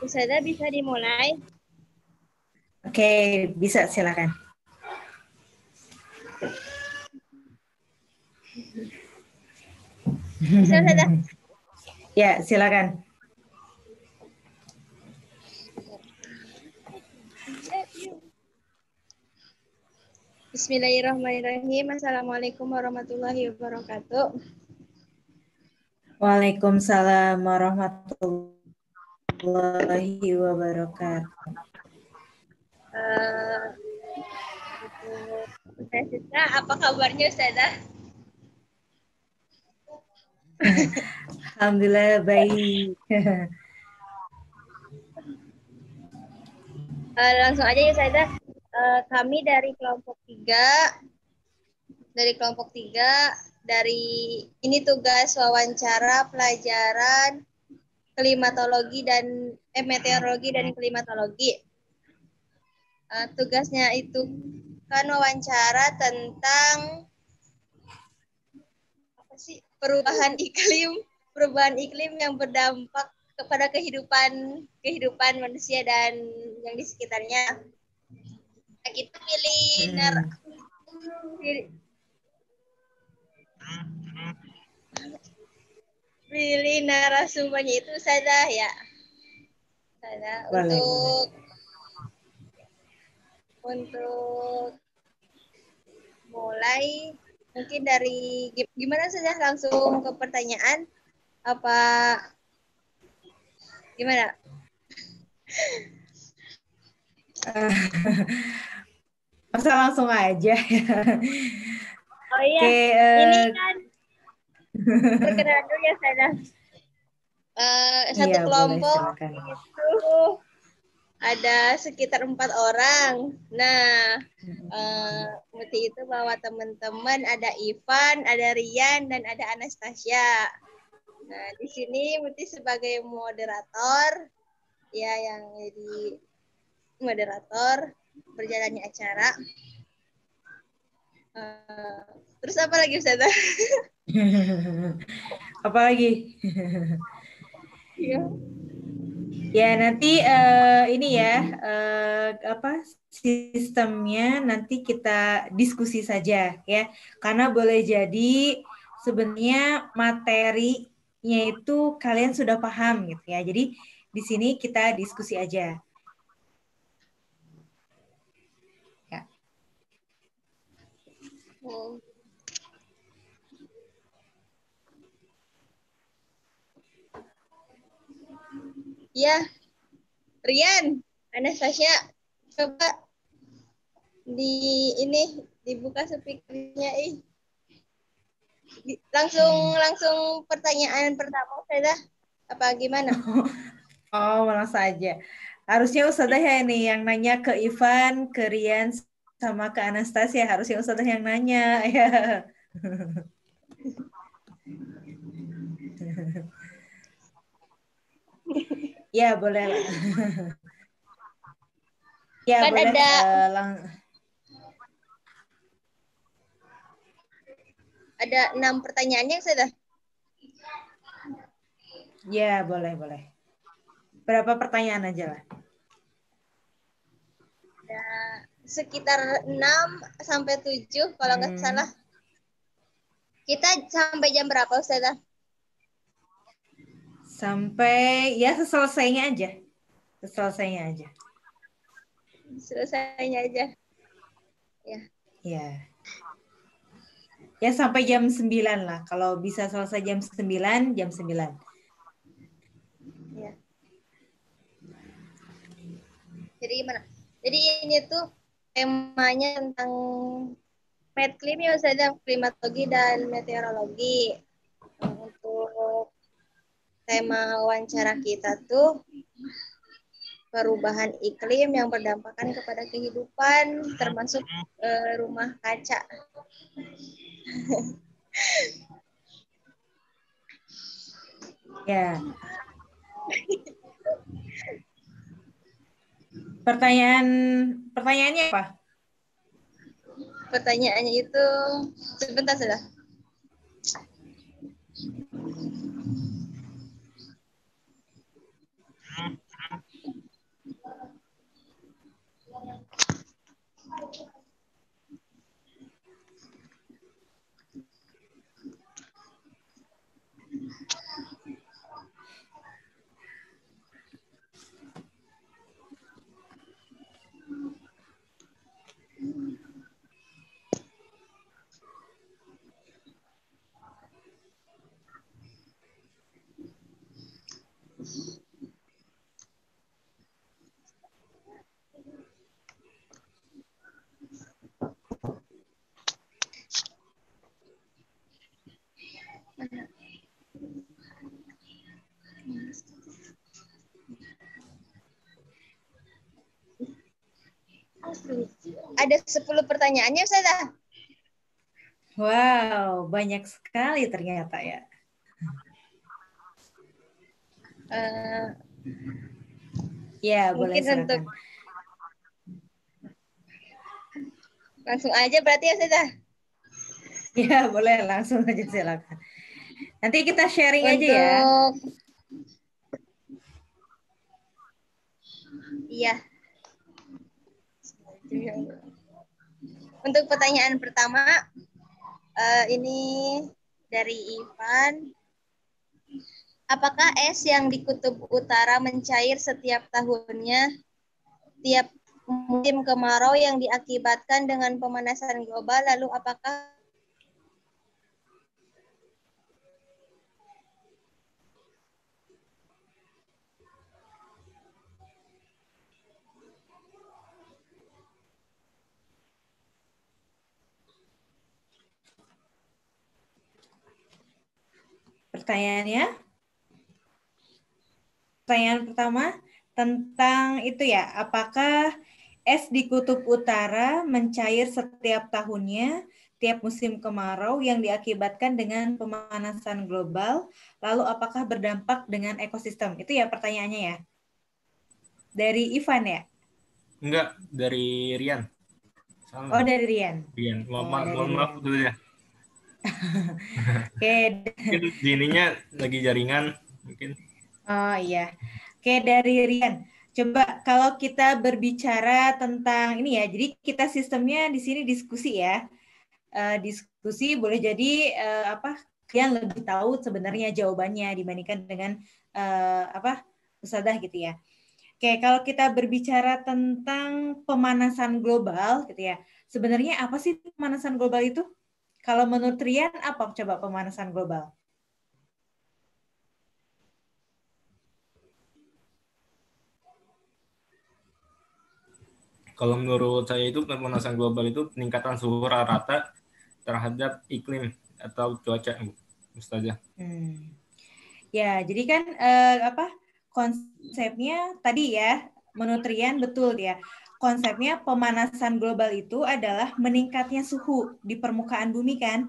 Ustazah bisa dimulai? Oke, bisa silakan. Bisa Ustazah? Ya, silakan. Bismillahirrahmanirrahim. Assalamualaikum warahmatullahi wabarakatuh. Waalaikumsalam warahmatullahi wabarakatuh. Ustazah, apa kabarnya Ustazah? Alhamdulillah baik. Langsung aja ya Ustazah. Kami dari kelompok 3, dari ini tugas wawancara pelajaran klimatologi dan meteorologi dan klimatologi. Tugasnya itu kan wawancara tentang apa sih, perubahan iklim yang berdampak kepada kehidupan manusia dan yang di sekitarnya. Nah, kita pilih narasumbernya itu saja ya. Boleh, Untuk mulai mungkin dari gimana saja, langsung ke pertanyaan apa gimana? Masa langsung aja. Oh iya, Oke, ini kan perkenalan dulu ya saya. Satu iya boleh kelompok silakan. itu ada sekitar 4 orang. Nah, Muti itu bawa teman-teman, ada Ivan, ada Rian, dan ada Anastasia. Nah, di sini Muti sebagai moderator, ya, yang jadi moderator berjalannya acara. Terus apa lagi Ustazah? Apa lagi? Iya. Ya nanti ini ya apa sistemnya nanti kita diskusi saja ya, karena boleh jadi sebenarnya materinya itu kalian sudah paham gitu ya. Jadi di sini kita diskusi aja. Ya. Ya, Rian, Anastasia, coba dibuka speakernya langsung pertanyaan pertama Ustazah, apa gimana? Oh, malah saja. Harusnya Ustazah ya nih yang nanya ke Ivan, ke Rian, sama ke Anastasia. Harusnya Ustazah yang nanya ya. Ya, boleh lah. Ya, Kan boleh. ada 6 pertanyaannya Ustazah. Ya, boleh. Berapa pertanyaan aja lah? Ada sekitar 6 sampai 7 kalau nggak salah. Kita sampai jam berapa Ustazah? Sampai ya selesainya aja. Selesainya aja. Ya. Ya. Ya sampai jam 9 lah. Kalau bisa selesai jam 9, jam 9. Ya. Jadi gimana? Jadi ini tuh temanya tentang medclim ya Ustazah, klimatologi dan meteorologi. Untuk tema wawancara kita tuh perubahan iklim yang berdampak kepada kehidupan, termasuk rumah kaca. Ya. Pertanyaannya apa? Pertanyaannya itu sebentar sudah. ada 10 pertanyaannya, Ustazah. Wow, banyak sekali ternyata ya. Ya, boleh Mungkin untuk silakan. langsung aja berarti ya, Ustazah. Ya, boleh langsung aja silakan. Nanti kita sharing aja ya. Untuk iya. Untuk pertanyaan pertama, ini dari Ivan. Apakah es yang di kutub utara mencair setiap tahunnya, tiap musim kemarau yang diakibatkan dengan pemanasan global? Lalu apakah Pertanyaannya? Pertanyaan pertama tentang itu ya, apakah es di kutub utara mencair setiap tahunnya, tiap musim kemarau yang diakibatkan dengan pemanasan global, lalu apakah berdampak dengan ekosistem? Itu ya pertanyaannya ya. Dari Ivan ya? Enggak, dari Rian. Oh, dari Rian. Rian. Mohon maaf Rian. dulu ya. Oke. Mungkin di ininya lagi jaringan mungkin. Oh iya. Oke, dari Rian. Coba kalau kita berbicara tentang ini ya, jadi kita sistemnya di sini diskusi ya. Diskusi boleh jadi apa yang lebih tahu sebenarnya jawabannya dibandingkan dengan Ustadzah gitu ya. Oke, kalau kita berbicara tentang pemanasan global gitu ya, sebenarnya apa sih pemanasan global itu? Kalau menurut Rian, apa coba pemanasan global? Kalau menurut saya itu pemanasan global itu peningkatan suhu rata terhadap iklim atau cuaca, Ustazah. Ya, jadi kan konsepnya tadi ya, menurut Rian betul ya. Konsepnya pemanasan global itu adalah meningkatnya suhu di permukaan bumi kan.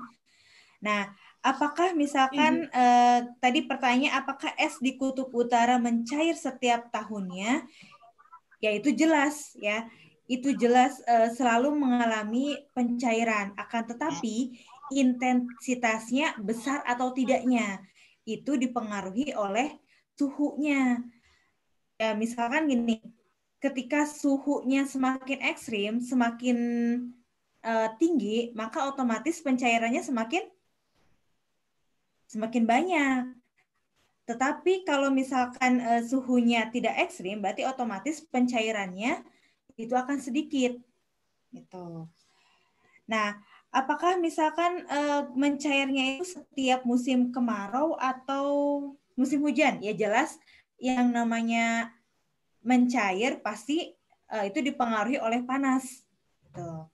Nah, apakah misalkan tadi pertanyaan apakah es di kutub utara mencair setiap tahunnya? Ya itu jelas ya. Itu jelas selalu mengalami pencairan. Akan tetapi intensitasnya besar atau tidaknya itu dipengaruhi oleh suhunya. Ya, misalkan gini, ketika suhunya semakin ekstrim, semakin tinggi, maka otomatis pencairannya semakin banyak. Tetapi kalau misalkan suhunya tidak ekstrim, berarti otomatis pencairannya itu akan sedikit. Gitu. Nah, apakah misalkan mencairnya itu setiap musim kemarau atau musim hujan? Ya jelas yang namanya mencair pasti itu dipengaruhi oleh panas. Gitu.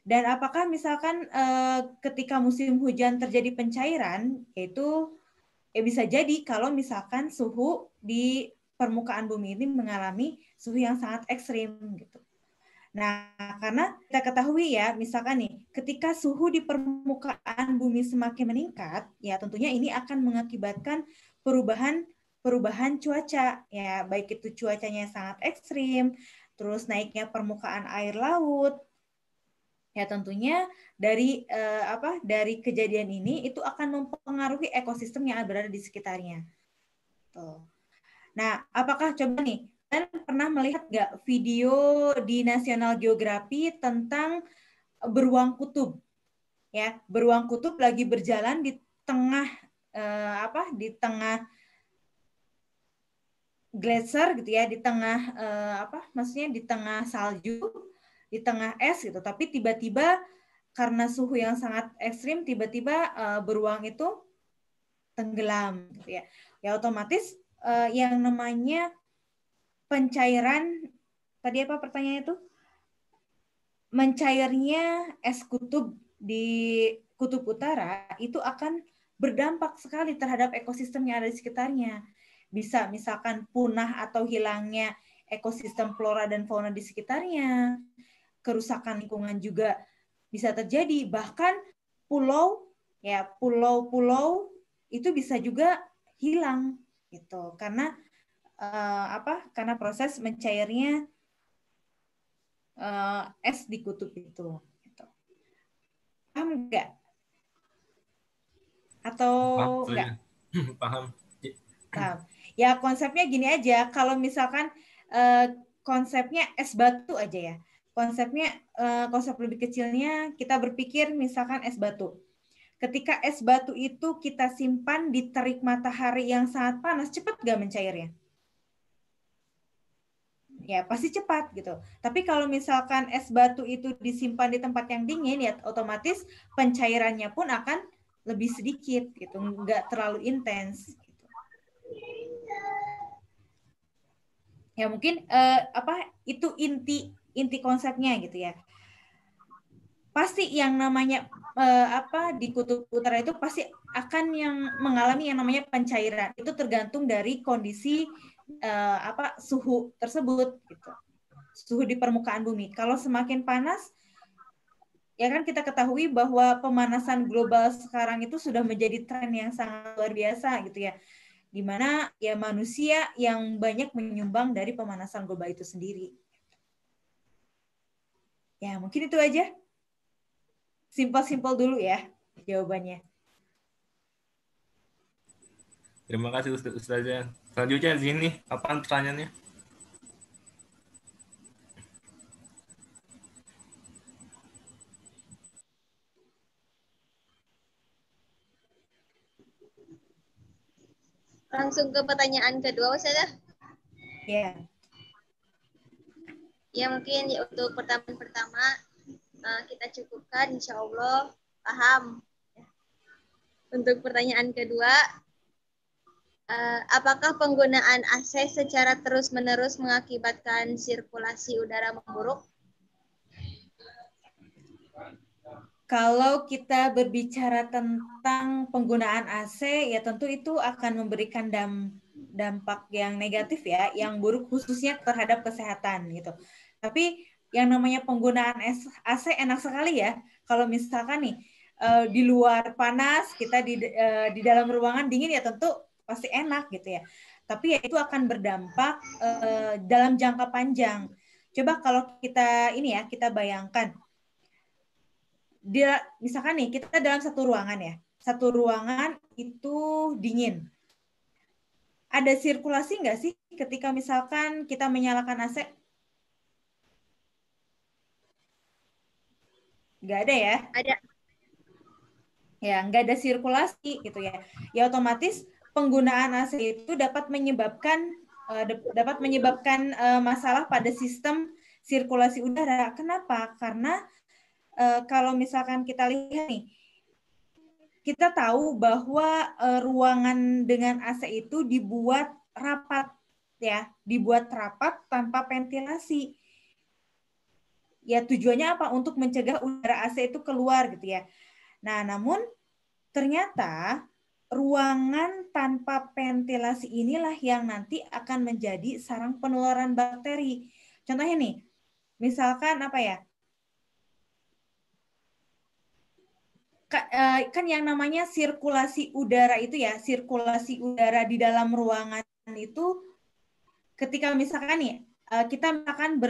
Dan apakah misalkan ketika musim hujan terjadi pencairan, yaitu bisa jadi kalau misalkan suhu di permukaan bumi ini mengalami suhu yang sangat ekstrim gitu. Nah, karena kita ketahui ya, misalkan nih, ketika suhu di permukaan bumi semakin meningkat, ya tentunya ini akan mengakibatkan perubahan cuaca, ya baik itu cuacanya sangat ekstrim, terus naiknya permukaan air laut, ya tentunya dari kejadian ini itu akan mempengaruhi ekosistem yang berada di sekitarnya. Tuh. Nah, apakah coba nih kalian pernah melihat nggak video di National Geography tentang beruang kutub? Ya, beruang kutub lagi berjalan di tengah di tengah glacier gitu ya, di tengah maksudnya di tengah salju, di tengah es gitu. Tapi tiba-tiba karena suhu yang sangat ekstrim, tiba-tiba beruang itu tenggelam gitu ya. Ya otomatis yang namanya pencairan tadi apa pertanyaannya itu? Mencairnya es kutub di kutub utara itu akan berdampak sekali terhadap ekosistem yang ada di sekitarnya. Bisa misalkan punah atau hilangnya ekosistem flora dan fauna di sekitarnya. kerusakan lingkungan juga bisa terjadi. Bahkan pulau-pulau itu bisa juga hilang gitu karena karena proses mencairnya es di kutub itu. Gitu. Paham nggak? Atau nggak? Paham. Paham. Ya konsepnya gini aja. Kalau misalkan konsepnya es batu aja ya. Konsep lebih kecilnya kita berpikir misalkan es batu. Ketika es batu itu kita simpan di terik matahari yang sangat panas, cepat nggak mencairnya? Ya pasti cepat gitu. Tapi kalau misalkan es batu itu disimpan di tempat yang dingin, ya otomatis pencairannya pun akan lebih sedikit gitu, nggak terlalu intens. Gitu. Ya mungkin itu inti konsepnya gitu ya. Pasti yang namanya di kutub utara itu pasti akan yang mengalami yang namanya pencairan. Itu tergantung dari kondisi suhu tersebut gitu. Suhu di permukaan bumi. Kalau semakin panas, ya kan kita ketahui bahwa pemanasan global sekarang itu sudah menjadi tren yang sangat luar biasa gitu ya. Di mana ya manusia yang banyak menyumbang dari pemanasan global itu sendiri. Ya, mungkin itu aja. Simpel-simpel dulu ya jawabannya. Terima kasih Ustazah. Selanjutnya di sini, apaan pertanyaannya? Langsung ke pertanyaan kedua, Ustazah. Ya. Ya mungkin ya untuk pertama kita cukupkan, insya Allah paham. Untuk pertanyaan kedua, apakah penggunaan AC secara terus-menerus mengakibatkan sirkulasi udara memburuk? Kalau kita berbicara tentang penggunaan AC, ya tentu itu akan memberikan dampak yang negatif ya, yang buruk khususnya terhadap kesehatan gitu. Tapi yang namanya penggunaan AC enak sekali ya. Kalau misalkan nih di luar panas, kita di dalam ruangan dingin ya tentu pasti enak gitu ya. Tapi ya itu akan berdampak dalam jangka panjang. Coba kalau kita kita bayangkan misalkan nih kita dalam satu ruangan ya. Satu ruangan itu dingin. Ada sirkulasi nggak sih ketika misalkan kita menyalakan AC? Nggak ada ya? Ada. Ya, nggak ada sirkulasi gitu ya. Ya otomatis penggunaan AC itu dapat menyebabkan masalah pada sistem sirkulasi udara. Kenapa? Karena kalau misalkan kita lihat nih, kita tahu bahwa ruangan dengan AC itu dibuat rapat ya, dibuat rapat tanpa ventilasi. Ya tujuannya apa? Untuk mencegah udara AC itu keluar gitu ya. Nah, namun ternyata ruangan tanpa ventilasi inilah yang nanti akan menjadi sarang penularan bakteri. Contohnya nih, misalkan apa ya? Kan yang namanya sirkulasi udara itu ya, sirkulasi udara di dalam ruangan itu ketika misalkan nih, kita misalkan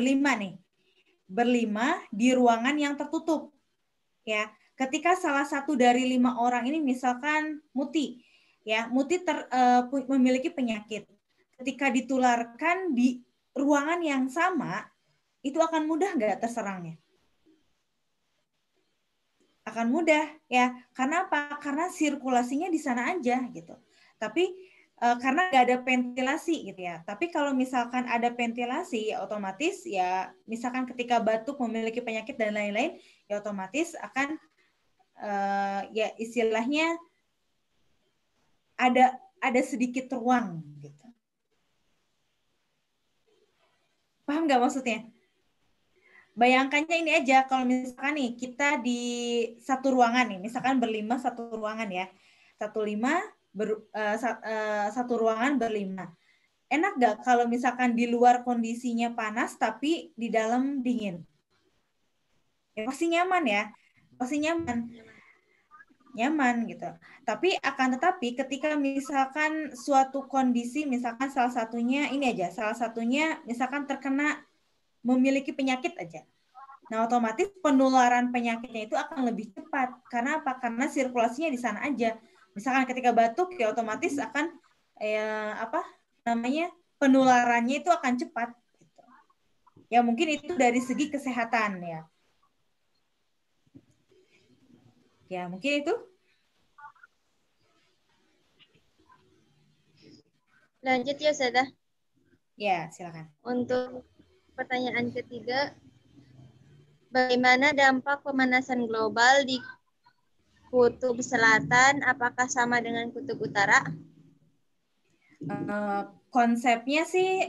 berlima di ruangan yang tertutup, ya. Ketika salah satu dari 5 orang ini misalkan Muti memiliki penyakit, ketika ditularkan di ruangan yang sama, itu akan mudah nggak terserangnya? Akan mudah ya. Karena apa? Karena sirkulasinya di sana aja gitu. Tapi karena nggak ada ventilasi gitu ya. Tapi kalau misalkan ada ventilasi, ya otomatis ya misalkan ketika batuk memiliki penyakit dan lain-lain, ya otomatis akan ya istilahnya ada sedikit ruang gitu. Paham nggak maksudnya? Bayangkannya ini aja, kalau misalkan nih kita di satu ruangan nih, misalkan berlima satu ruangan ya, satu ruangan berlima. Enak nggak kalau misalkan di luar kondisinya panas tapi di dalam dingin? ya pasti nyaman ya, pasti nyaman gitu. Tapi akan tetapi ketika misalkan suatu kondisi, misalkan salah satunya misalkan terkena memiliki penyakit aja. Nah, otomatis penularan penyakitnya itu akan lebih cepat. Karena apa? Karena sirkulasinya di sana aja. Misalkan ketika batuk ya otomatis akan penularannya itu akan cepat. Gitu. Ya mungkin itu dari segi kesehatan ya. Ya mungkin itu. Lanjut ya, Ustazah. Ya, silakan. Untuk pertanyaan ketiga, bagaimana dampak pemanasan global di Kutub Selatan? Apakah sama dengan Kutub Utara? Konsepnya sih,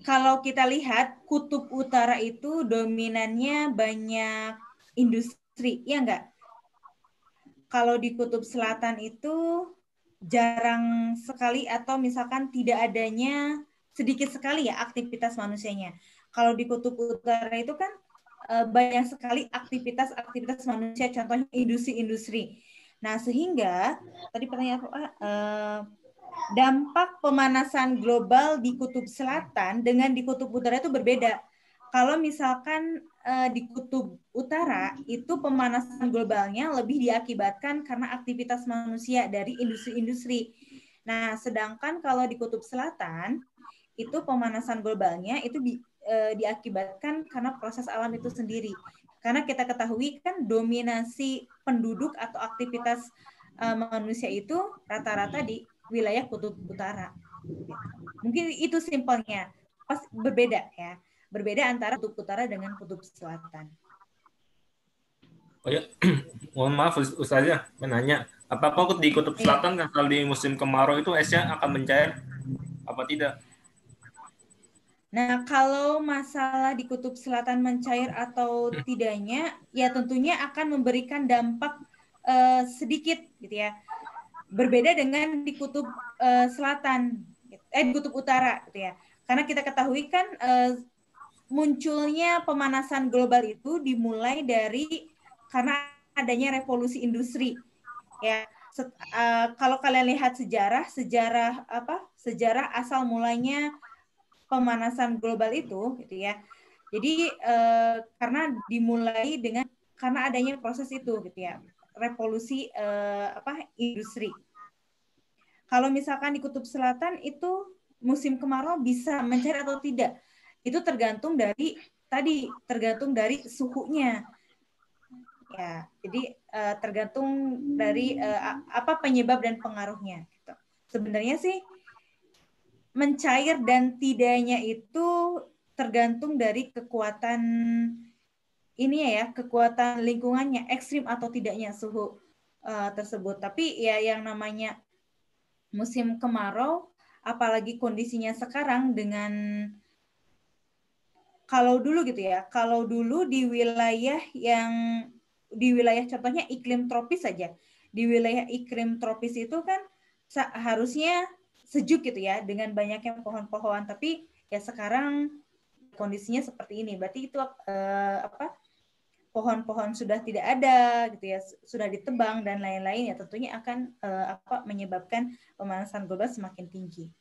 kalau kita lihat Kutub Utara itu dominannya banyak industri, ya enggak? Kalau di Kutub Selatan itu jarang sekali atau misalkan tidak adanya sedikit sekali ya aktivitas manusianya. Kalau di Kutub Utara itu kan banyak sekali aktivitas manusia, contohnya industri-industri. Nah, sehingga tadi pertanyaan dampak pemanasan global di Kutub Selatan dengan di Kutub Utara itu berbeda. Kalau misalkan di Kutub Utara itu pemanasan globalnya lebih diakibatkan karena aktivitas manusia dari industri-industri. Nah, sedangkan kalau di Kutub Selatan itu pemanasan globalnya itu diakibatkan karena proses alam itu sendiri. Karena kita ketahui kan dominasi penduduk atau aktivitas manusia itu rata-rata di wilayah Kutub Utara. Mungkin itu simpelnya. Pas berbeda ya. Berbeda antara Kutub Utara dengan Kutub Selatan. Oh ya, mohon maaf Ustazah menanya, apakah di Kutub Selatan kalau di musim kemarau itu esnya akan mencair apa tidak? Nah, kalau masalah di Kutub Selatan mencair atau tidaknya, ya tentunya akan memberikan dampak sedikit gitu ya. Berbeda dengan di Kutub Selatan, di Kutub Utara gitu ya. Karena kita ketahui kan munculnya pemanasan global itu dimulai dari karena adanya revolusi industri. Ya, kalau kalian lihat sejarah asal mulanya pemanasan global itu, gitu ya. Jadi karena dimulai dengan karena adanya proses itu, gitu ya, revolusi industri. Kalau misalkan di Kutub Selatan itu musim kemarau bisa mencair atau tidak, itu tergantung dari suhunya. Ya, jadi tergantung dari apa penyebab dan pengaruhnya. Gitu. Sebenarnya sih mencair dan tidaknya itu tergantung dari kekuatan kekuatan lingkungannya, ekstrim atau tidaknya suhu tersebut. Tapi ya yang namanya musim kemarau, apalagi kondisinya sekarang dengan kalau dulu di wilayah contohnya iklim tropis saja. Di wilayah iklim tropis itu kan harusnya sejuk gitu ya dengan banyaknya pohon-pohon, tapi ya sekarang kondisinya seperti ini. Berarti itu pohon-pohon sudah tidak ada gitu ya, sudah ditebang dan lain-lain ya tentunya akan menyebabkan pemanasan global semakin tinggi.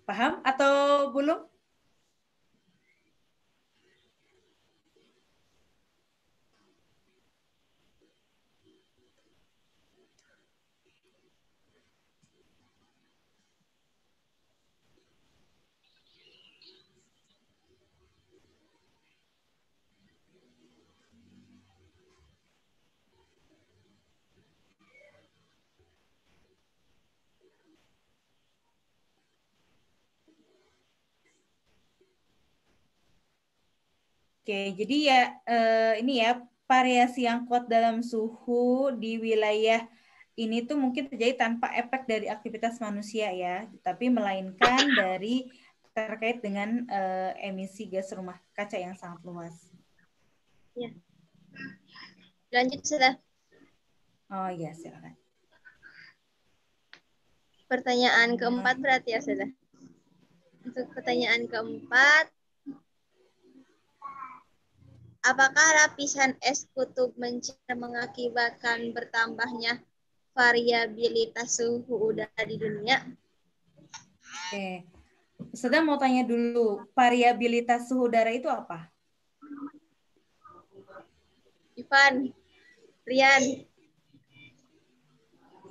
Paham atau belum? Oke, jadi ya ini ya variasi yang kuat dalam suhu di wilayah ini tuh mungkin terjadi tanpa efek dari aktivitas manusia ya, tapi melainkan dari terkait dengan emisi gas rumah kaca yang sangat luas. Ya. Lanjut sudah. Oh iya, silakan. pertanyaan keempat berarti ya sudah. Untuk pertanyaan keempat, apakah lapisan es kutub mencair mengakibatkan bertambahnya variabilitas suhu udara di dunia? Oke. Ustazah mau tanya dulu, variabilitas suhu udara itu apa? Ivan, Rian.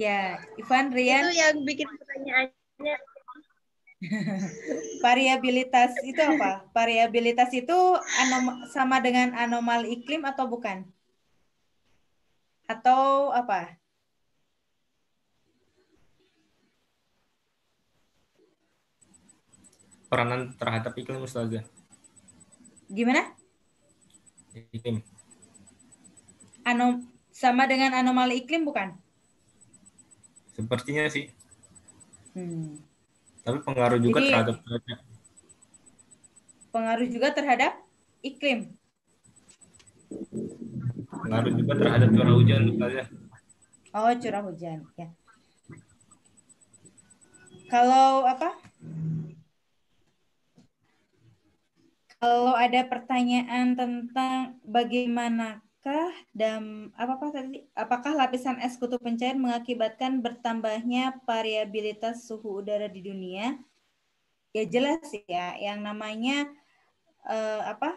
Ya, Ivan, Itu Rian. yang bikin pertanyaannya. Variabilitas itu apa? Variabilitas itu sama dengan anomali iklim atau bukan? Atau apa? Peranan terhadap iklim Ustazah. Gimana? Iklim. Sama dengan anomali iklim bukan? Sepertinya sih. Hmm. Tapi pengaruh juga Jadi terhadap cuaca. pengaruh juga terhadap iklim. Pengaruh juga terhadap curah hujan Ustazah. Oh, curah hujan. Ya. Kalau apa? Kalau ada pertanyaan tentang bagaimanakah dan apa tadi? Apakah lapisan es kutub pencair mengakibatkan bertambahnya variabilitas suhu udara di dunia? Ya jelas ya, yang namanya apa?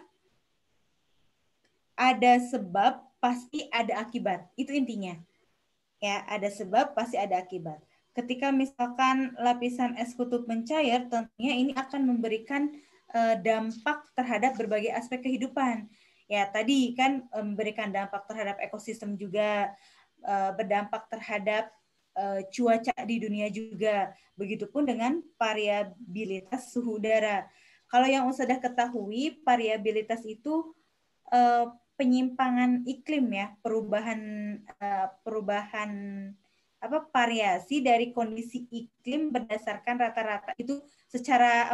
Ada sebab pasti ada akibat. Itu intinya. Ya, ada sebab pasti ada akibat. Ketika misalkan lapisan es kutub mencair, tentunya ini akan memberikan dampak terhadap berbagai aspek kehidupan. Ya, tadi kan memberikan dampak terhadap ekosistem juga, berdampak terhadap cuaca di dunia juga. Begitupun dengan variabilitas suhu udara. Kalau yang sudah ketahui, variabilitas itu penyimpangan iklim ya, perubahan apa variasi dari kondisi iklim berdasarkan rata-rata itu secara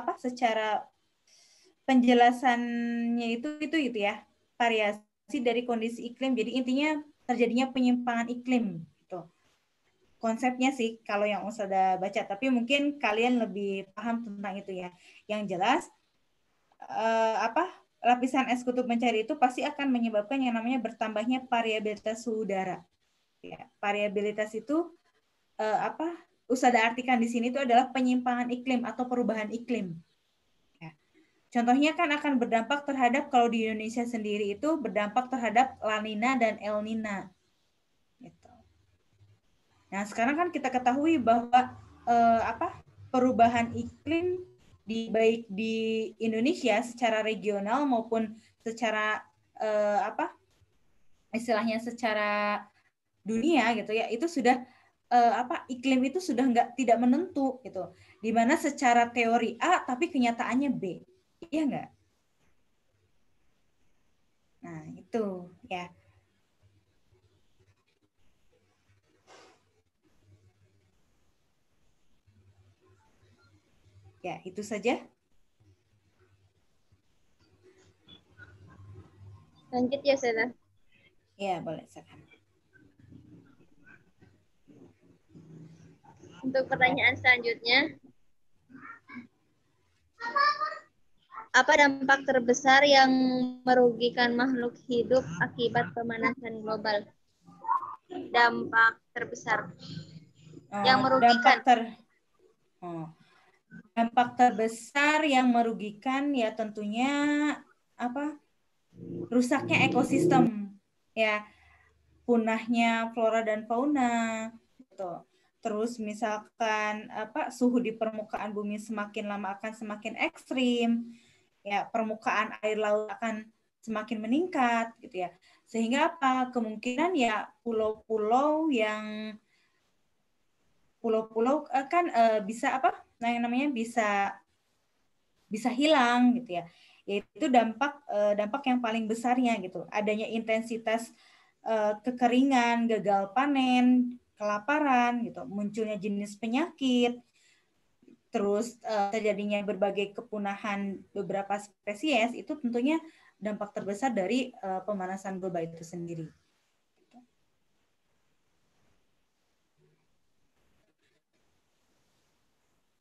penjelasannya itu ya, variasi dari kondisi iklim. Jadi intinya terjadinya penyimpangan iklim gitu. Konsepnya sih kalau yang sudah baca, tapi mungkin kalian lebih paham tentang itu ya. Yang jelas lapisan es kutub mencair itu pasti akan menyebabkan yang namanya bertambahnya variabilitas suhu udara. Ya, variabilitas itu Ustazah artikan di sini itu adalah penyimpangan iklim atau perubahan iklim. Ya. Contohnya kan akan berdampak terhadap, kalau di Indonesia sendiri itu berdampak terhadap La Nina dan El Nina. Gitu. Nah sekarang kan kita ketahui bahwa perubahan iklim baik di Indonesia secara regional maupun secara istilahnya secara dunia gitu ya, itu sudah iklim itu sudah tidak menentu gitu, dimana secara teori A tapi kenyataannya B, iya nggak? Nah itu ya. Ya itu saja. Lanjut ya, Sela. Ya boleh sekarang. Untuk pertanyaan selanjutnya, apa dampak terbesar yang merugikan makhluk hidup akibat pemanasan global? Dampak terbesar yang merugikan. Dampak terbesar yang merugikan ya tentunya rusaknya ekosistem ya, punahnya flora dan fauna gitu. Terus misalkan suhu di permukaan bumi semakin lama akan semakin ekstrim, ya permukaan air laut akan semakin meningkat gitu ya. Sehingga kemungkinan ya pulau-pulau kan bisa yang namanya bisa hilang gitu ya. Yaitu dampak yang paling besarnya gitu. Adanya intensitas kekeringan, gagal panen, kelaparan gitu, munculnya jenis penyakit, terus terjadinya berbagai kepunahan beberapa spesies, itu tentunya dampak terbesar dari pemanasan global itu sendiri.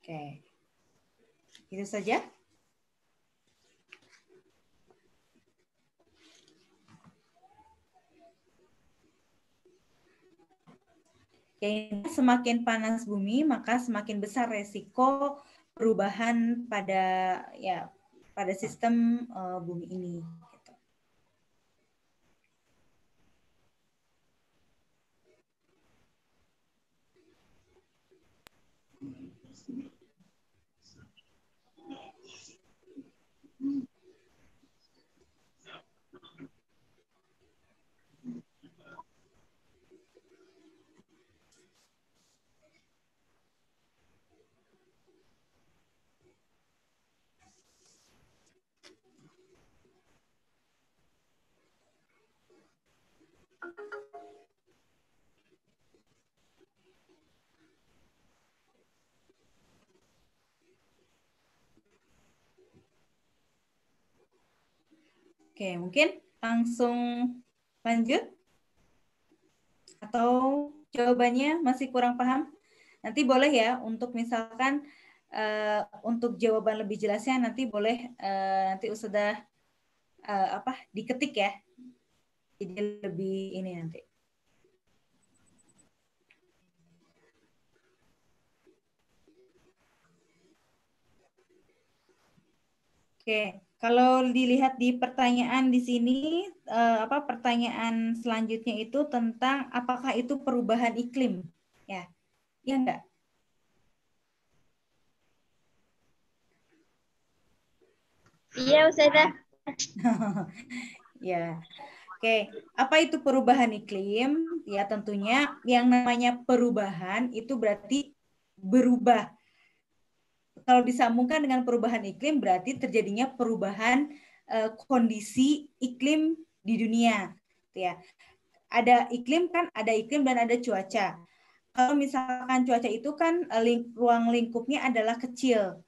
Oke. Itu saja. Semakin panas bumi, maka semakin besar resiko perubahan pada sistem bumi ini. Gitu. Oke, mungkin langsung lanjut? Atau jawabannya masih kurang paham? Nanti boleh ya untuk misalkan untuk jawaban lebih jelasnya nanti boleh nanti Ustadzah diketik ya. Jadi lebih ini nanti. Oke, kalau dilihat di pertanyaan di sini, pertanyaan selanjutnya itu tentang apakah itu perubahan iklim, ya, ya enggak? Iya, Ustazah. Ya, oke. Apa itu perubahan iklim? Ya, tentunya yang namanya perubahan itu berarti berubah. Kalau disambungkan dengan perubahan iklim berarti terjadinya perubahan kondisi iklim di dunia, ya. Ada iklim kan, ada iklim dan ada cuaca. Kalau misalkan cuaca itu kan ruang lingkupnya adalah kecil,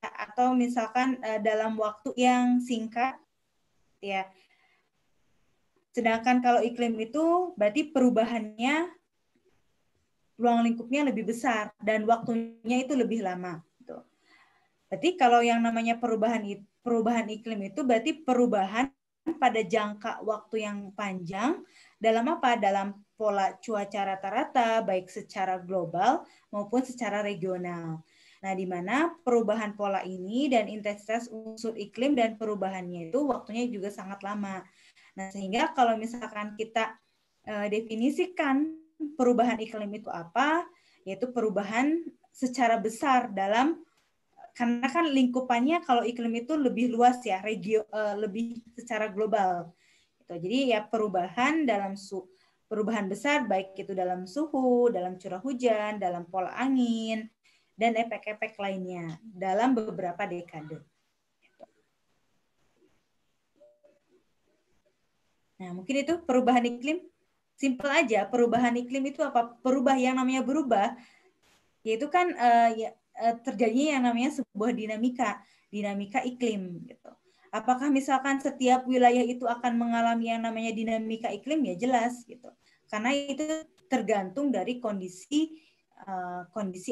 atau misalkan dalam waktu yang singkat, ya. Sedangkan kalau iklim itu berarti perubahannya ruang lingkupnya lebih besar dan waktunya itu lebih lama. Gitu. Berarti kalau yang namanya perubahan iklim itu berarti perubahan pada jangka waktu yang panjang dalam apa? Dalam pola cuaca rata-rata baik secara global maupun secara regional. Nah, di mana perubahan pola ini dan intensitas unsur iklim dan perubahannya itu waktunya juga sangat lama. Nah, sehingga kalau misalkan kita definisikan perubahan iklim itu apa, yaitu perubahan secara besar karena kan lingkupannya kalau iklim itu lebih luas ya, lebih secara global. Gitu. Jadi ya perubahan besar baik itu dalam suhu, dalam curah hujan, dalam pola angin, dan efek-efek lainnya dalam beberapa dekade. Nah, mungkin itu perubahan iklim. Simple aja, perubahan iklim itu apa? Yang namanya berubah, yaitu kan terjadinya yang namanya sebuah dinamika iklim. Gitu. Apakah misalkan setiap wilayah itu akan mengalami yang namanya dinamika iklim? Ya jelas, gitu. Karena itu tergantung dari kondisi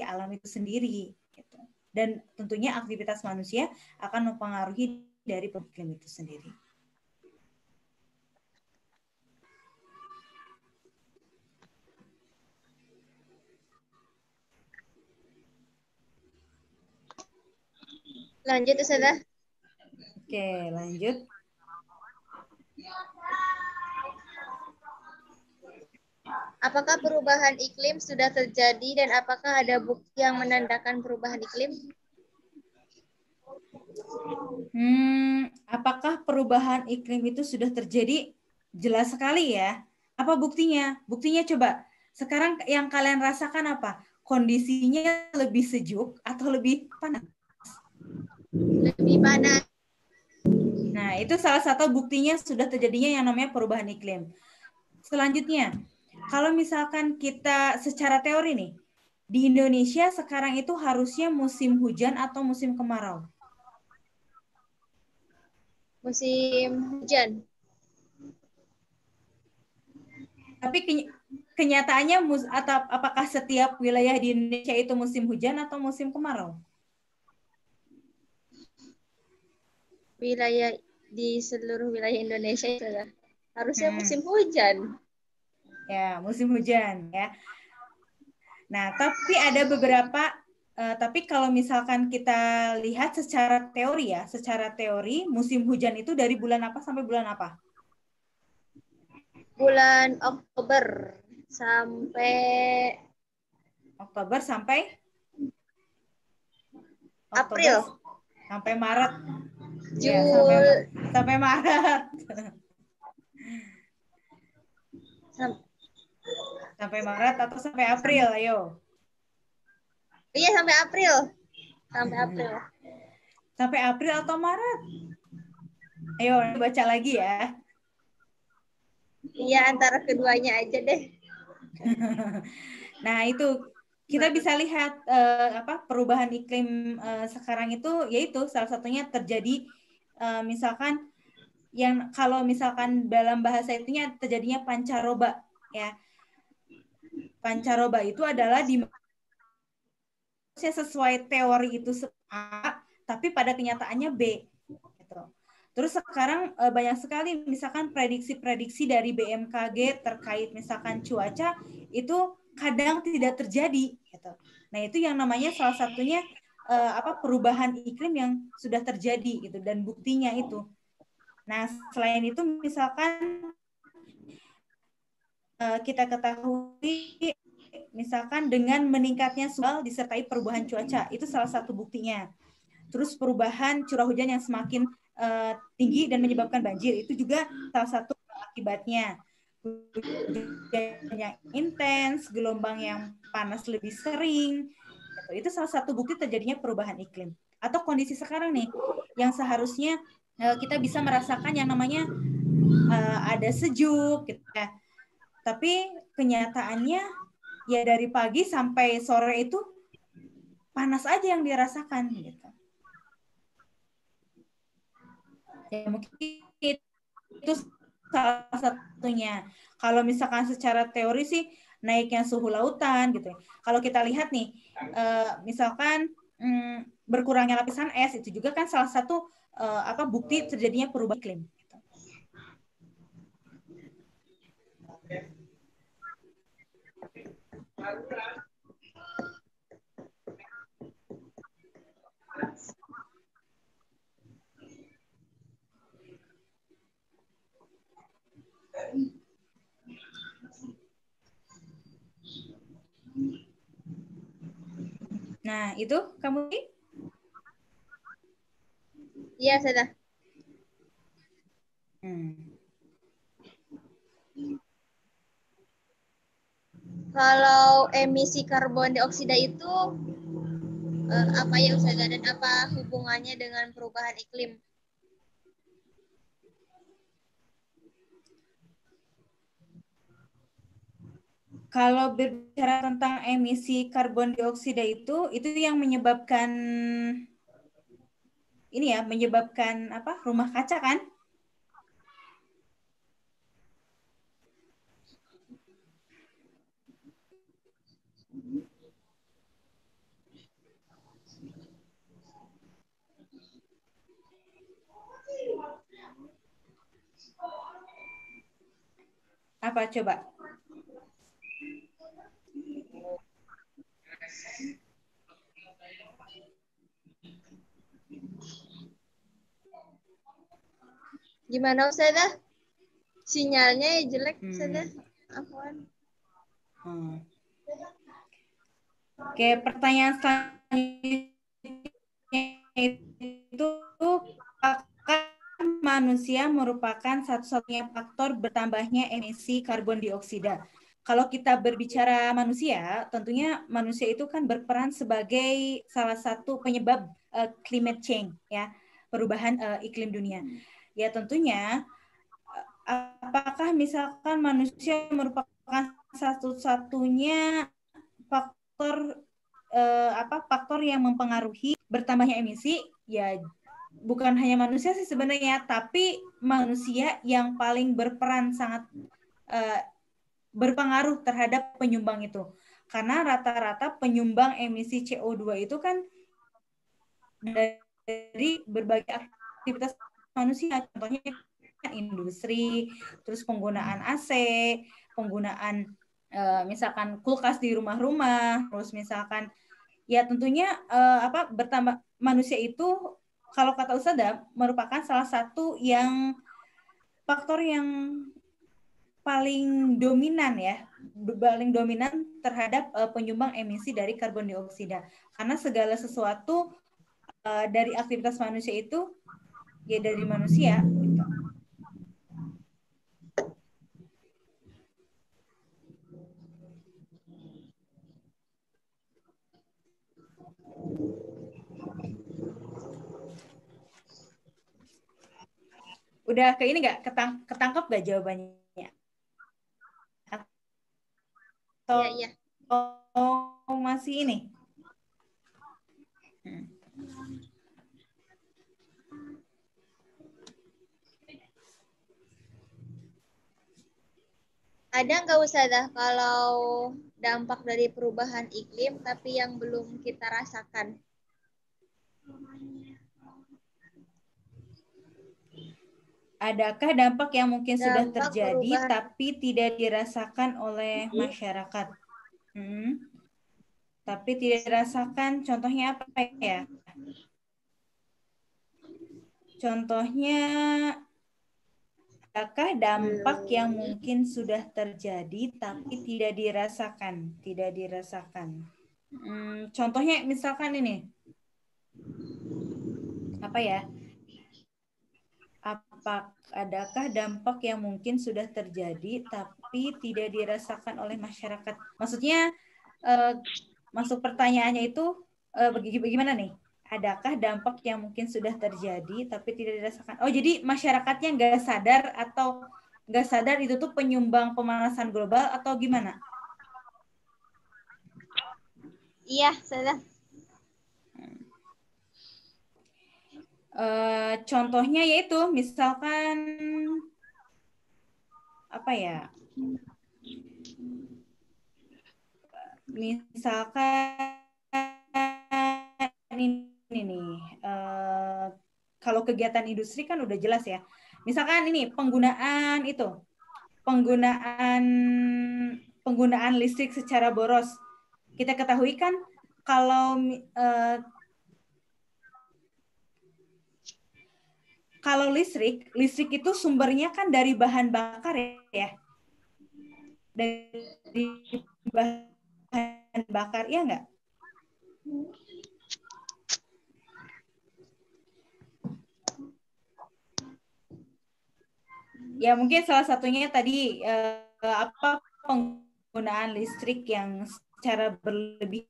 alam itu sendiri. Gitu. Dan tentunya aktivitas manusia akan mempengaruhi dari iklim itu sendiri. Lanjut, Ustazah. Oke, lanjut. Apakah perubahan iklim sudah terjadi dan apakah ada bukti yang menandakan perubahan iklim? Apakah perubahan iklim itu sudah terjadi? Jelas sekali ya. Apa buktinya? Buktinya coba. Sekarang yang kalian rasakan apa? Kondisinya lebih sejuk atau lebih panas? Lebih panas. Nah, itu salah satu buktinya sudah terjadinya yang namanya perubahan iklim. Selanjutnya, kalau misalkan kita secara teori nih, di Indonesia sekarang itu harusnya musim hujan atau musim kemarau? Musim hujan. Tapi kenyataannya atau apakah setiap wilayah di Indonesia itu musim hujan atau musim kemarau? Wilayah di seluruh wilayah Indonesia itu harusnya musim hujan. Ya, musim hujan ya. Nah, tapi ada beberapa tapi kalau misalkan kita lihat secara teori ya, secara teori musim hujan itu dari bulan apa sampai bulan apa? Bulan Oktober sampai Oktober sampai April. Sampai Maret. Jul. Ya, sampai Maret. Sampai Maret atau sampai April, ayo. Iya, sampai April. Sampai April. Sampai April atau Maret? Ayo, baca lagi ya. Iya, antara keduanya aja deh. Nah, itu kita bisa lihat perubahan iklim sekarang itu, yaitu salah satunya terjadi misalkan yang kalau misalkan dalam bahasa itunya terjadinya pancaroba ya. Pancaroba itu adalah di sesuai teori itu A, tapi pada kenyataannya B. Gitu. Terus sekarang banyak sekali misalkan prediksi-prediksi dari BMKG terkait misalkan cuaca itu kadang tidak terjadi. Gitu. Nah itu yang namanya salah satunya perubahan iklim yang sudah terjadi gitu dan buktinya itu. Nah selain itu misalkan kita ketahui misalkan dengan meningkatnya suhu disertai perubahan cuaca, itu salah satu buktinya. Terus perubahan curah hujan yang semakin tinggi dan menyebabkan banjir, itu juga salah satu akibatnya. Hujan yang intens, gelombang yang panas lebih sering, itu salah satu bukti terjadinya perubahan iklim. Atau kondisi sekarang nih, yang seharusnya kita bisa merasakan yang namanya ada sejuk, gitu ya. Tapi kenyataannya ya dari pagi sampai sore itu panas aja yang dirasakan gitu. Ya mungkin itu salah satunya. Kalau misalkan secara teori sih naiknya suhu lautan gitu. Kalau kita lihat nih, misalkan berkurangnya lapisan es itu juga kan salah satu bukti terjadinya perubahan iklim. Nah, itu kamu? Iya, sudah. Kalau emisi karbon dioksida itu apa ya Ustazah dan apa hubungannya dengan perubahan iklim? Kalau berbicara tentang emisi karbon dioksida itu yang menyebabkan menyebabkan rumah kaca kan? Apa coba? Gimana Ustazah? Sinyalnya jelek Ustazah. Apaan? Oke, pertanyaan selanjutnya itu apakah manusia merupakan satu-satunya faktor bertambahnya emisi karbon dioksida? Kalau kita berbicara manusia, tentunya manusia itu kan berperan sebagai salah satu penyebab climate change, ya, perubahan iklim dunia. Ya tentunya, apakah misalkan manusia merupakan satu-satunya faktor faktor yang mempengaruhi bertambahnya emisi? Ya bukan hanya manusia sih sebenarnya, tapi manusia yang paling berperan sangat berpengaruh terhadap penyumbang itu. Karena rata-rata penyumbang emisi CO2 itu kan dari berbagai aktivitas manusia, contohnya kan industri, terus penggunaan AC, penggunaan misalkan kulkas di rumah-rumah, terus misalkan ya tentunya bertambah manusia itu kalau kata Ustazah merupakan salah satu yang faktor yang paling dominan terhadap penyumbang emisi dari karbon dioksida. Karena segala sesuatu dari aktivitas manusia itu ya dari manusia gitu. Udah ke ini nggak ketangkep nggak jawabannya? Atau Iya. masih ini? Ada nggak Ustazah kalau dampak dari perubahan iklim tapi yang belum kita rasakan? Adakah dampak yang mungkin sudah Dampak terjadi perubahan. tapi tidak dirasakan oleh masyarakat? Tapi tidak dirasakan, contohnya apa ya? Contohnya, adakah dampak yang mungkin sudah terjadi tapi tidak dirasakan? Tidak dirasakan. Contohnya misalkan ini. Apa ya? Adakah dampak yang mungkin sudah terjadi tapi tidak dirasakan oleh masyarakat? Maksudnya masuk pertanyaannya itu bagaimana nih? Adakah dampak yang mungkin sudah terjadi tapi tidak dirasakan? Oh, jadi masyarakatnya nggak sadar atau nggak sadar itu tuh penyumbang pemanasan global atau gimana? Iya, sudah. Contohnya yaitu misalkan apa ya? Misalkan ini nih, kalau kegiatan industri kan udah jelas ya. Misalkan ini penggunaan listrik secara boros. Kita ketahui kan kalau listrik itu sumbernya kan dari bahan bakar ya. Dari bahan bakar, ya nggak? Ya mungkin salah satunya tadi penggunaan listrik yang secara berlebihan,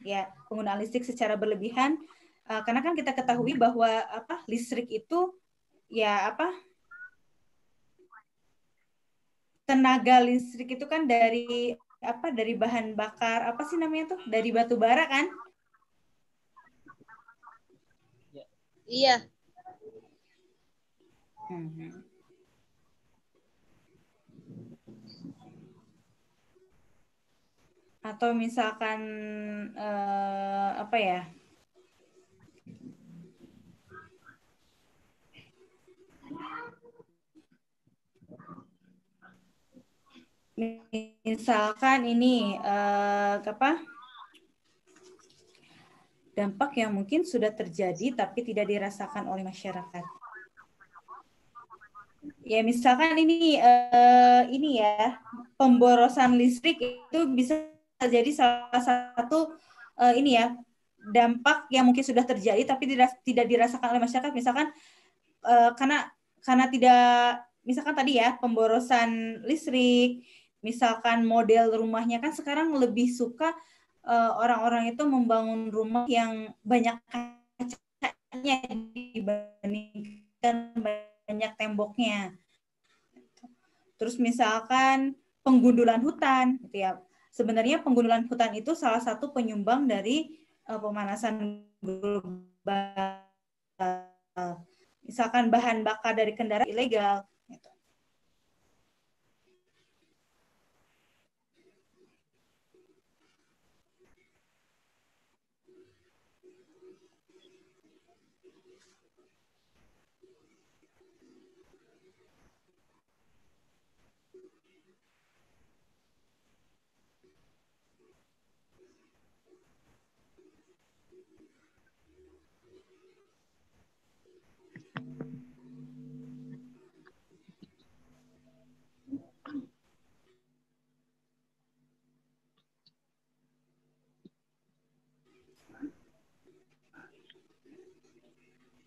ya penggunaan listrik secara berlebihan, karena kan kita ketahui bahwa listrik itu ya tenaga listrik itu kan dari bahan bakar apa sih namanya tuh, dari batu bara kan? Iya. Atau misalkan apa ya? Misalkan ini dampak yang mungkin sudah terjadi tapi tidak dirasakan oleh masyarakat. Ya misalkan ini ya, pemborosan listrik itu bisa jadi salah satu ini ya, dampak yang mungkin sudah terjadi tapi tidak dirasakan oleh masyarakat. Misalkan karena tidak, misalkan tadi ya, pemborosan listrik, misalkan model rumahnya kan sekarang lebih suka orang-orang itu membangun rumah yang banyak kacanya dibandingkan banyak temboknya. Terus misalkan penggundulan hutan, gitu ya. Sebenarnya penggundulan hutan itu salah satu penyumbang dari pemanasan global. Misalkan bahan bakar dari kendaraan ilegal. Gitu.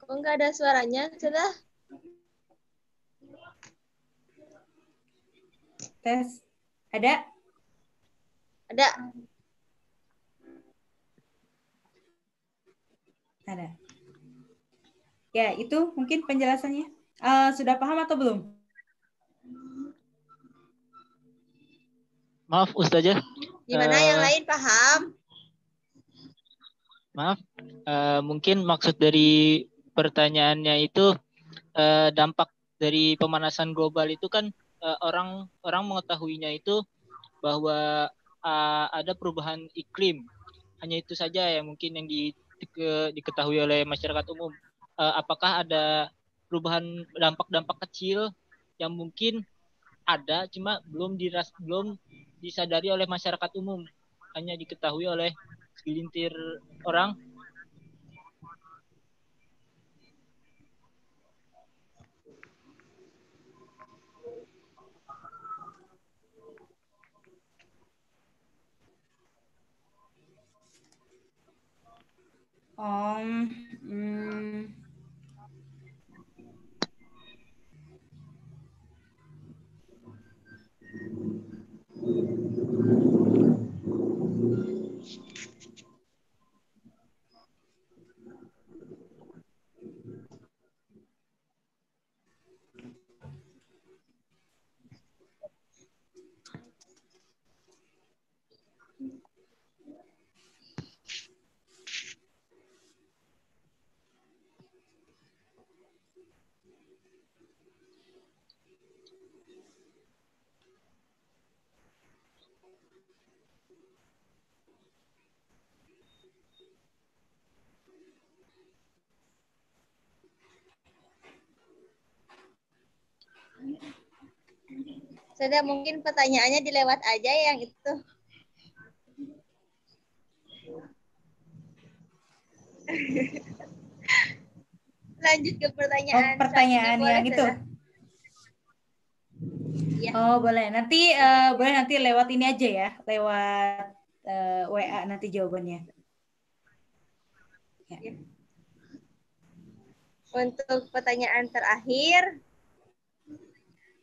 Kok nggak ada suaranya? Sudah? Tes. Ada? Ada. Ada. Ya, itu mungkin penjelasannya. Sudah paham atau belum? Maaf Ustazah. Gimana yang lain paham? Maaf, mungkin maksud dari pertanyaannya itu dampak dari pemanasan global itu kan orang mengetahuinya itu bahwa ada perubahan iklim. Hanya itu saja yang mungkin yang diketahui oleh masyarakat umum. Apakah ada perubahan dampak-dampak kecil yang mungkin ada, cuma belum disadari oleh masyarakat umum, hanya diketahui oleh segelintir orang. Sudah, mungkin pertanyaannya dilewat aja yang itu. Lanjut ke pertanyaan. Pertanyaan yang itu. Ya. Oh, boleh. Nanti boleh nanti lewat ini aja ya, lewat WA nanti jawabannya. Ya. Untuk pertanyaan terakhir,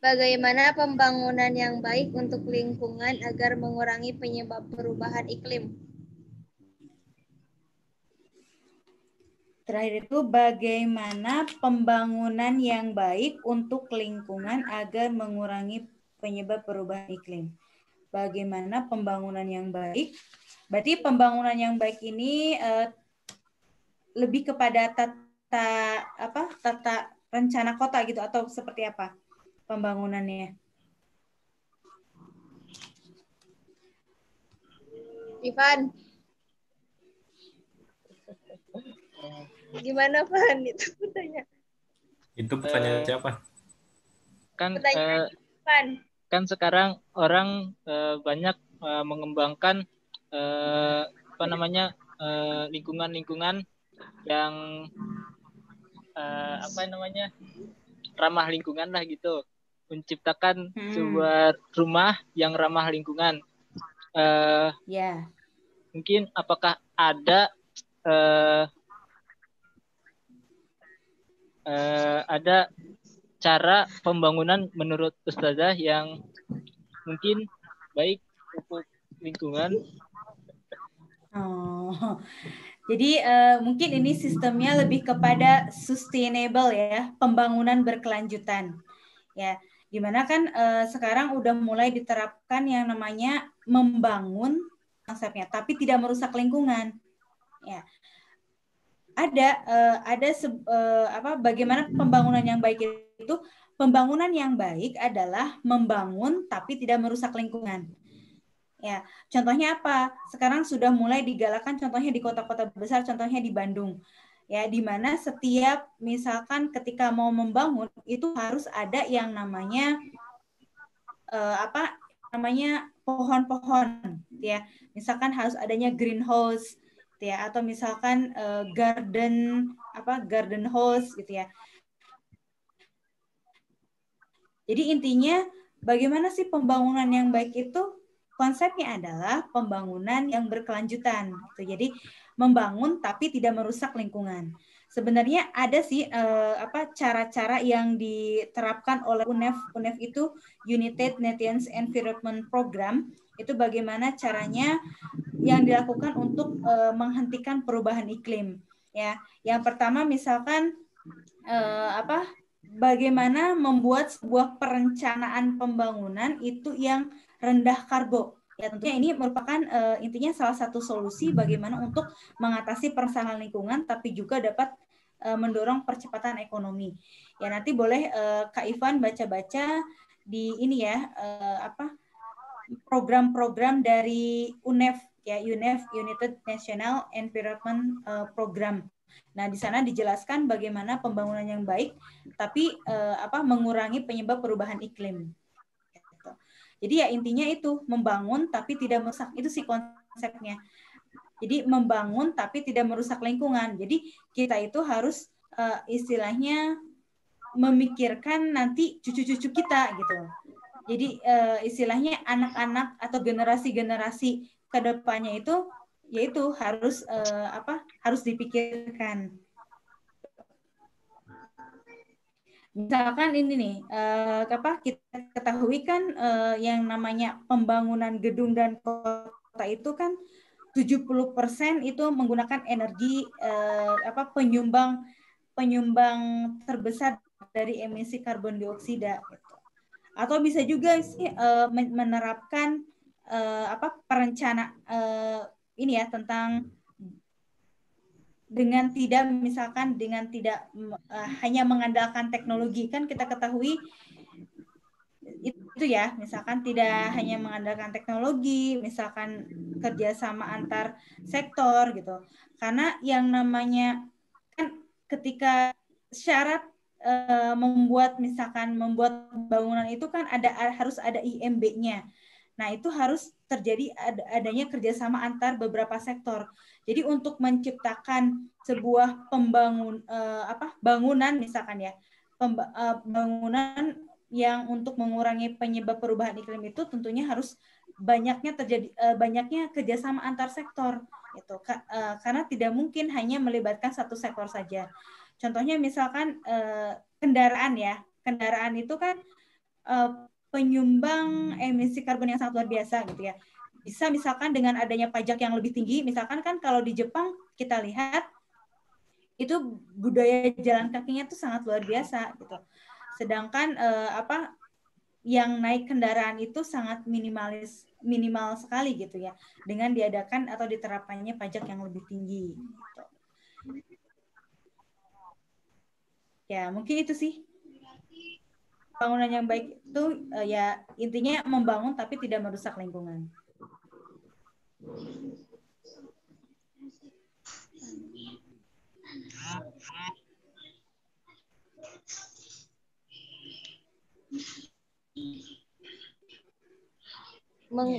bagaimana pembangunan yang baik untuk lingkungan agar mengurangi penyebab perubahan iklim? Terakhir itu bagaimana pembangunan yang baik untuk lingkungan agar mengurangi penyebab perubahan iklim. Bagaimana pembangunan yang baik? Berarti pembangunan yang baik ini lebih kepada tata rencana kota gitu atau seperti apa pembangunannya? Ivan, gimana Van itu pertanyaan? Itu pertanyaan siapa? Kan sekarang orang banyak mengembangkan lingkungan-lingkungan yang ramah lingkungan lah gitu, menciptakan sebuah rumah yang ramah lingkungan. Mungkin apakah ada cara pembangunan menurut Ustazah yang mungkin baik untuk lingkungan? Jadi mungkin ini sistemnya lebih kepada sustainable ya, pembangunan berkelanjutan. Ya, dimana kan sekarang udah mulai diterapkan yang namanya membangun konsepnya, tapi tidak merusak lingkungan. Ya, bagaimana pembangunan yang baik itu? Pembangunan yang baik adalah membangun tapi tidak merusak lingkungan. Ya, contohnya apa? Sekarang sudah mulai digalakkan contohnya di kota-kota besar, contohnya di Bandung. Ya, di mana setiap misalkan ketika mau membangun itu harus ada yang namanya pohon-pohon ya. Misalkan harus adanya greenhouse gitu ya, atau misalkan garden house gitu ya. Jadi intinya bagaimana sih pembangunan yang baik itu? Konsepnya adalah pembangunan yang berkelanjutan. Gitu. Jadi membangun tapi tidak merusak lingkungan. Sebenarnya ada sih cara-cara yang diterapkan oleh UNEF. UNEF itu United Nations Environment Program. Itu bagaimana caranya yang dilakukan untuk menghentikan perubahan iklim. Ya, yang pertama misalkan bagaimana membuat sebuah perencanaan pembangunan itu yang rendah karbo. Ya, tentunya ini merupakan intinya salah satu solusi bagaimana untuk mengatasi permasalahan lingkungan, tapi juga dapat mendorong percepatan ekonomi. Ya, nanti boleh Kak Ivan baca-baca di ini ya, program-program dari UNEF, ya, UNEF, United National Environment Program. Nah, di sana dijelaskan bagaimana pembangunan yang baik, tapi mengurangi penyebab perubahan iklim. Jadi ya intinya itu membangun tapi tidak merusak, itu sih konsepnya. Jadi membangun tapi tidak merusak lingkungan. Jadi kita itu harus istilahnya memikirkan nanti cucu-cucu kita gitu. Jadi istilahnya anak-anak atau generasi-generasi kedepannya itu yaitu harus harus dipikirkan. Misalkan ini nih, kita ketahui kan yang namanya pembangunan gedung dan kota itu kan 70% itu menggunakan energi penyumbang terbesar dari emisi karbon dioksida. Gitu. Atau bisa juga sih menerapkan perencana ini ya tentang dengan tidak hanya mengandalkan teknologi. Kan kita ketahui itu ya, misalkan tidak hanya mengandalkan teknologi, misalkan kerjasama antar sektor gitu. Karena yang namanya kan ketika syarat membuat bangunan itu kan harus ada IMB-nya. Nah, itu harus terjadi adanya kerjasama antar beberapa sektor. Jadi untuk menciptakan sebuah bangunan misalkan ya, bangunan yang untuk mengurangi penyebab perubahan iklim itu tentunya harus banyaknya kerjasama antar sektor itu karena tidak mungkin hanya melibatkan satu sektor saja. Contohnya misalkan kendaraan itu kan penyumbang emisi karbon yang sangat luar biasa gitu ya. Bisa misalkan dengan adanya pajak yang lebih tinggi, misalkan kan kalau di Jepang kita lihat itu budaya jalan kakinya tuh sangat luar biasa gitu. Sedangkan yang naik kendaraan itu sangat minimal sekali gitu ya, dengan diadakan atau diterapkannya pajak yang lebih tinggi. Gitu. Ya mungkin itu sih. Bangunan yang baik itu ya intinya membangun tapi tidak merusak lingkungan.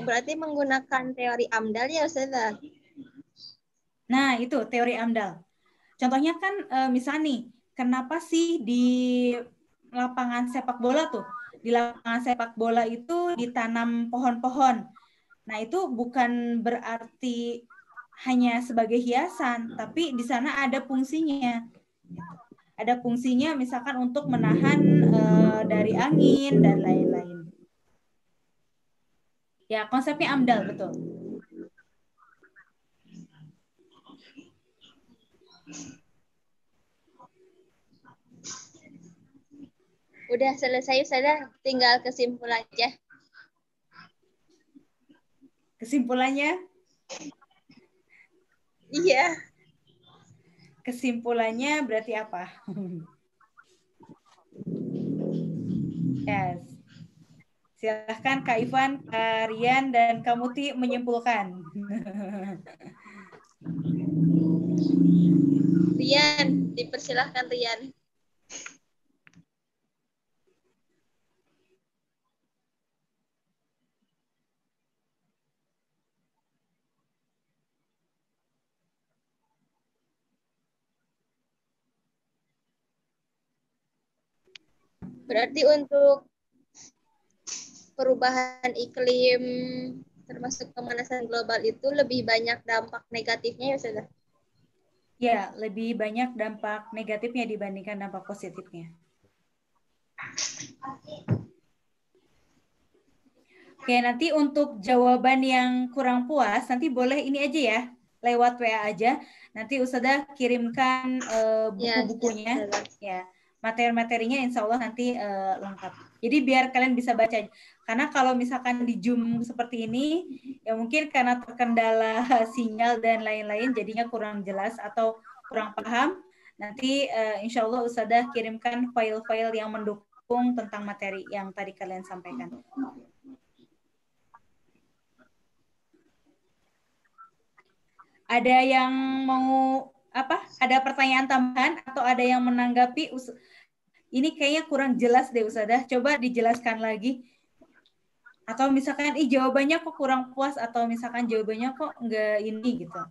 Berarti menggunakan teori AMDAL ya Ustazah? Nah itu teori AMDAL. Contohnya kan misalnya nih, kenapa sih di lapangan sepak bola tuh, di lapangan sepak bola itu ditanam pohon-pohon. Nah itu bukan berarti hanya sebagai hiasan, tapi di sana ada fungsinya. Ada fungsinya misalkan untuk menahan dari angin dan lain-lain. Ya konsepnya AMDAL betul. Udah selesai, tinggal kesimpulan aja. Kesimpulannya? Iya. Kesimpulannya berarti apa? Yes. Silahkan Kak Ivan, Kak Rian, dan Kak Muti menyimpulkan. Rian, dipersilahkan Rian. Berarti untuk perubahan iklim termasuk pemanasan global itu lebih banyak dampak negatifnya ya sudah. Ya, lebih banyak dampak negatifnya dibandingkan dampak positifnya. Oke, nanti untuk jawaban yang kurang puas, nanti boleh ini aja ya, lewat WA aja. Nanti Ustazah kirimkan buku-bukunya, ya, materi-materinya insya Allah nanti lengkap. Jadi biar kalian bisa baca. Karena kalau misalkan di Zoom seperti ini, ya mungkin karena terkendala sinyal dan lain-lain, jadinya kurang jelas atau kurang paham. Nanti insya Allah Ustazah kirimkan file-file yang mendukung tentang materi yang tadi kalian sampaikan. Ada yang mau apa? Ada pertanyaan tambahan atau ada yang menanggapi? Ini kayaknya kurang jelas deh Ustazah. Coba dijelaskan lagi. Atau misalkan jawabannya kok kurang puas atau misalkan jawabannya kok enggak ini gitu.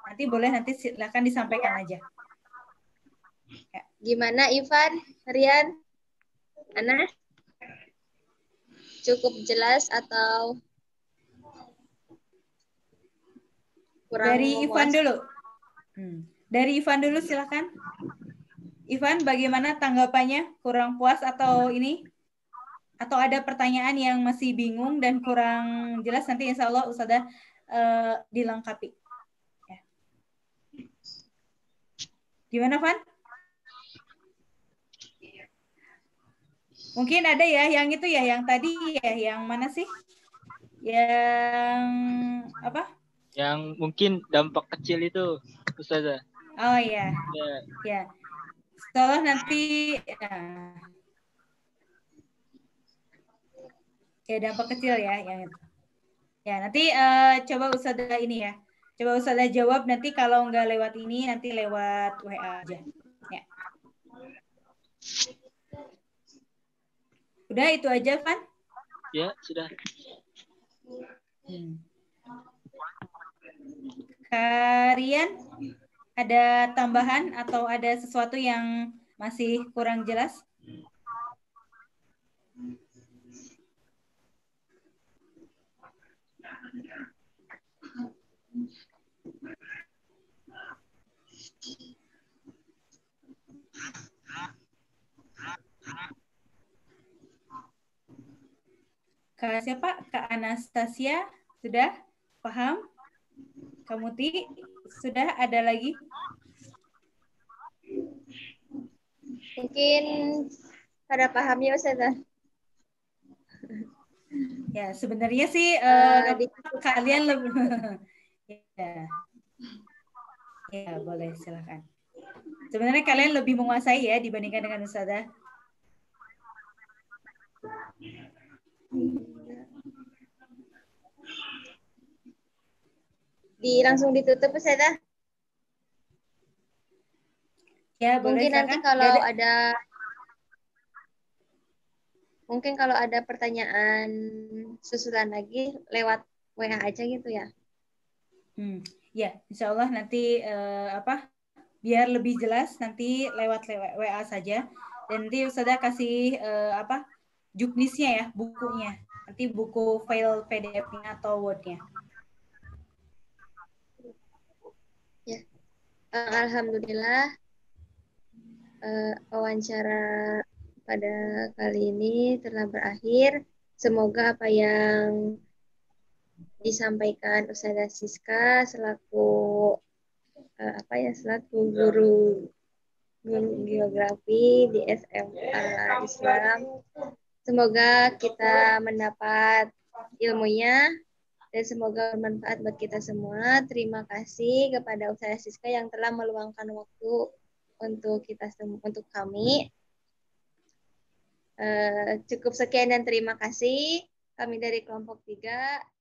Nanti boleh nanti silakan disampaikan aja. Ya. Gimana Ivan, Rian, Ana? Cukup jelas atau kurang dari memuas? Ivan dulu. Dari Ivan dulu silakan. Ivan, bagaimana tanggapannya? Kurang puas atau ini? Atau ada pertanyaan yang masih bingung dan kurang jelas? Nanti insya Allah Ustazah dilengkapi. Ya. Gimana, Van? Mungkin ada ya, yang itu ya, yang tadi ya, yang mana sih? Yang apa? Yang mungkin dampak kecil itu, Ustazah. Oh iya, ya. Setelah nanti ya dampak kecil ya, yang itu. Ya nanti coba Ustazah ini ya, coba Ustazah jawab nanti kalau nggak lewat ini, nanti lewat WA aja. Ya. Udah itu aja, Van? Ya, sudah. Kalian ada tambahan atau ada sesuatu yang masih kurang jelas? Kak siapa? Kak Anastasia sudah paham? Kak Muti sudah ada lagi? Mungkin pada pahamnya Ustazah. Ya sebenarnya sih kalian lebih ya boleh silakan. Sebenarnya kalian lebih menguasai ya dibandingkan dengan Ustazah. Langsung ditutup Ustazah. Ya boleh mungkin silakan. Nanti kalau ada pertanyaan susulan lagi lewat WA aja gitu ya. Ya, insya Allah nanti biar lebih jelas nanti lewat WA saja. Dan nanti Ustazah kasih juknisnya ya, bukunya. Nanti buku file PDF-nya atau Word-nya. Ya. Alhamdulillah wawancara pada kali ini telah berakhir. Semoga apa yang disampaikan Ustazah Siska selaku guru geografi di SMA Islam. Semoga kita mendapat ilmunya dan semoga bermanfaat buat kita semua. Terima kasih kepada Ustazah Siska yang telah meluangkan waktu untuk kami. Cukup sekian dan terima kasih. Kami dari kelompok 3